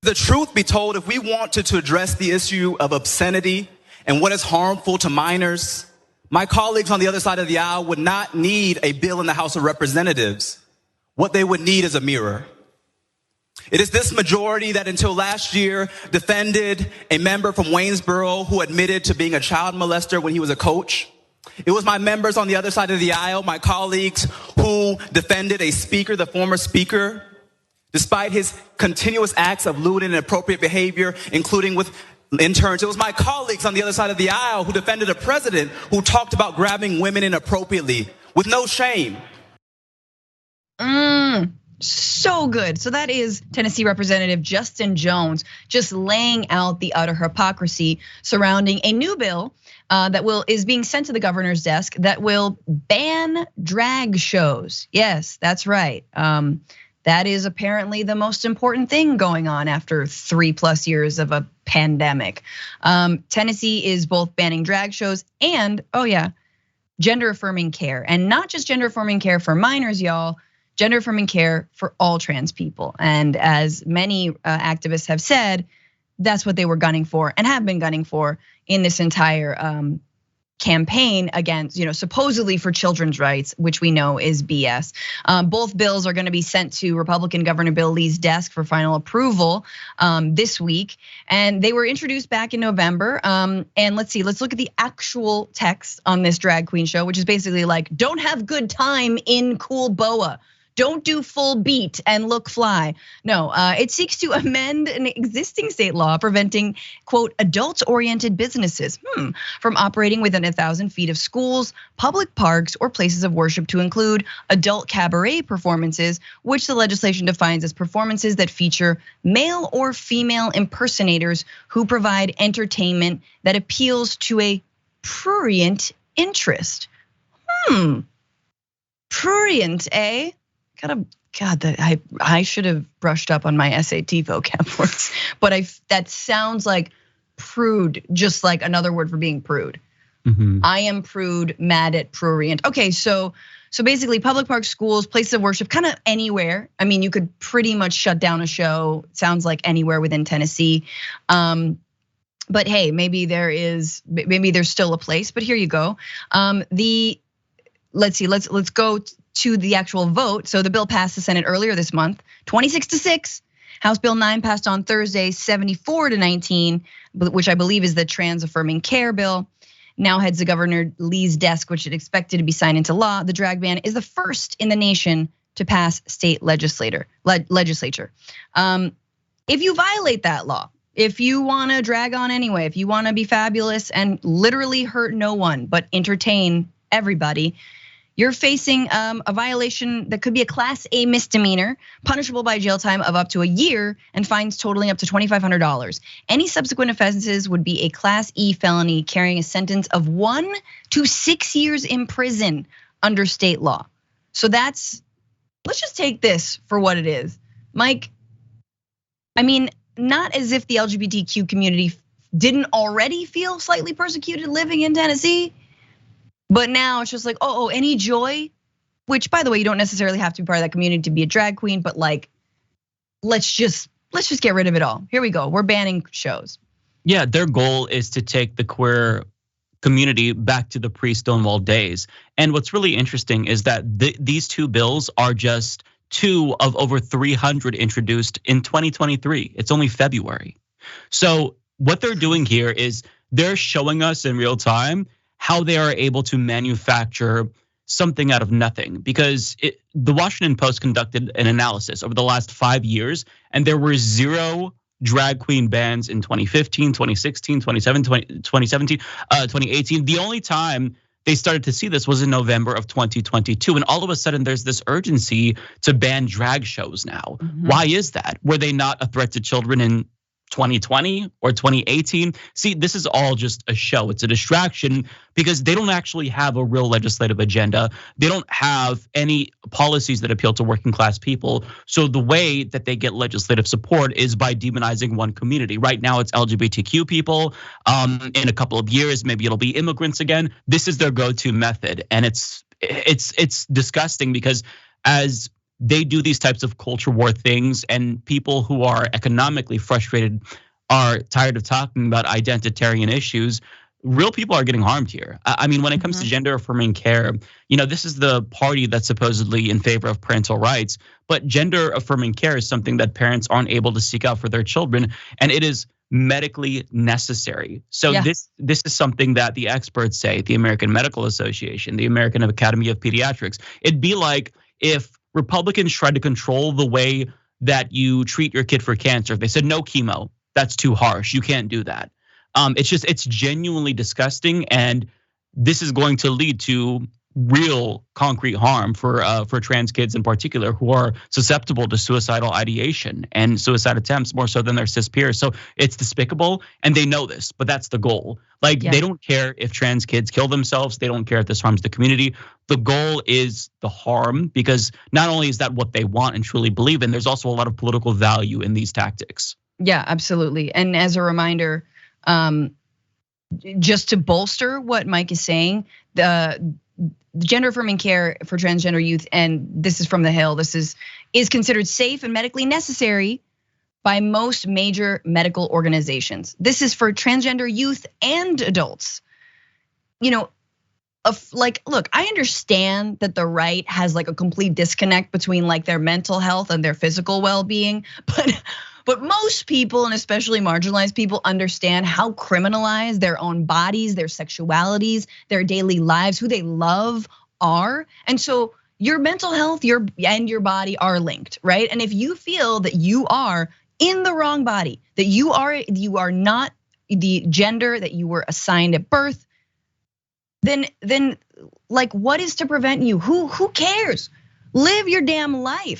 The truth be told, if we wanted to address the issue of obscenity and what is harmful to minors, my colleagues on the other side of the aisle would not need a bill in the House of Representatives. What they would need is a mirror. It is this majority that until last year defended a member from Waynesboro who admitted to being a child molester when he was a coach. It was my members on the other side of the aisle, my colleagues, who defended a speaker, the former speaker, despite his continuous acts of lewd and inappropriate behavior, including with interns. It was my colleagues on the other side of the aisle who defended a president who talked about grabbing women inappropriately with no shame. So good. So that is Tennessee Representative Justin Jones just laying out the utter hypocrisy surrounding a new bill that is being sent to the governor's desk that will ban drag shows. Yes, that's right. That is apparently the most important thing going on after 3+ years of a pandemic. Tennessee is both banning drag shows and, gender-affirming care. And not just gender-affirming care for minors, y'all, gender-affirming care for all trans people. And as many activists have said, that's what they were gunning for and have been gunning for in this entire campaign against, supposedly for children's rights, which we know is BS. Both bills are gonna be sent to Republican Governor Bill Lee's desk for final approval this week. And they were introduced back in November. And let's look at the actual text on this drag queen show, which is basically like, don't have good time in cool boa. Don't do full beat and look fly. No, it seeks to amend an existing state law preventing, quote, adult-oriented businesses from operating within 1,000 feet of schools, public parks, or places of worship to include adult cabaret performances, which the legislation defines as performances that feature male or female impersonators who provide entertainment that appeals to a prurient interest. Prurient, eh? I should have brushed up on my SAT vocab words, but that sounds like prude, just like another word for being prude. I am prude, mad at prurient. Okay, so basically public parks, schools, places of worship, kind of anywhere. I mean, you could pretty much shut down a show, sounds like anywhere within Tennessee. But hey, maybe there's still a place, but here you go. Let's go to the actual vote. So the bill passed the Senate earlier this month, 26-6. House Bill 9 passed on Thursday, 74-19, which I believe is the trans-affirming care bill. Now heads to Governor Lee's desk, which is expected to be signed into law. The drag ban is the first in the nation to pass state legislature. If you violate that law, if you wanna drag on anyway, if you wanna be fabulous and literally hurt no one, but entertain everybody, you're facing a violation that could be a Class A misdemeanor, punishable by jail time of up to a year and fines totaling up to $2,500. Any subsequent offenses would be a Class E felony carrying a sentence of 1 to 6 years in prison under state law. So let's just take this for what it is. Mike, I mean, not as if the LGBTQ community didn't already feel slightly persecuted living in Tennessee. But now it's just like, any joy, which by the way, you don't necessarily have to be part of that community to be a drag queen, but like, let's just get rid of it all. Here we go, we're banning shows. Yeah, their goal is to take the queer community back to the pre-Stonewall days. And what's really interesting is that these two bills are just 2 of over 300 introduced in 2023. It's only February. So what they're doing here is they're showing us in real time how they are able to manufacture something out of nothing. Because the Washington Post conducted an analysis over the last 5 years, and there were 0 drag queen bans in 2015, 2016, 2017, 2018. The only time they started to see this was in November of 2022. And all of a sudden there's this urgency to ban drag shows now. Why is that? Were they not a threat to children in 2020 or 2018? See, this is all just a show. It's a distraction because they don't actually have a real legislative agenda. They don't have any policies that appeal to working class people. So the way that they get legislative support is by demonizing one community. Right now it's LGBTQ people. In a couple of years, maybe it'll be immigrants again. This is their go-to method. And it's disgusting because as they do these types of culture war things, and people who are economically frustrated are tired of talking about identitarian issues. Real people are getting harmed here. I mean, when it comes to gender affirming care, this is the party that's supposedly in favor of parental rights, but gender affirming care is something that parents aren't able to seek out for their children, and it is medically necessary. So this is something that the experts say, the American Medical Association, the American Academy of Pediatrics. It'd be like if Republicans tried to control the way that you treat your kid for cancer. If they said no chemo, that's too harsh, you can't do that. It's genuinely disgusting, and this is going to lead to real concrete harm for trans kids in particular, who are susceptible to suicidal ideation and suicide attempts more so than their cis peers. So it's despicable, and they know this, but that's the goal. They don't care if trans kids kill themselves. They don't care if this harms the community. The goal is the harm, because not only is that what they want and truly believe in, there's also a lot of political value in these tactics. Yeah, absolutely. And as a reminder, just to bolster what Mike is saying, the gender affirming care for transgender youth, and this is from the Hill, this is considered safe and medically necessary by most major medical organizations. This is for transgender youth and adults. Look, I understand that the right has like a complete disconnect between like their mental health and their physical well-being, but most people, and especially marginalized people, understand how criminalized their own bodies, their sexualities, their daily lives, who they love are. And so your mental health and your body are linked, right? And if you feel that you are in the wrong body, that you are not the gender that you were assigned at birth, then like, what is to prevent you? Who cares? Live your damn life.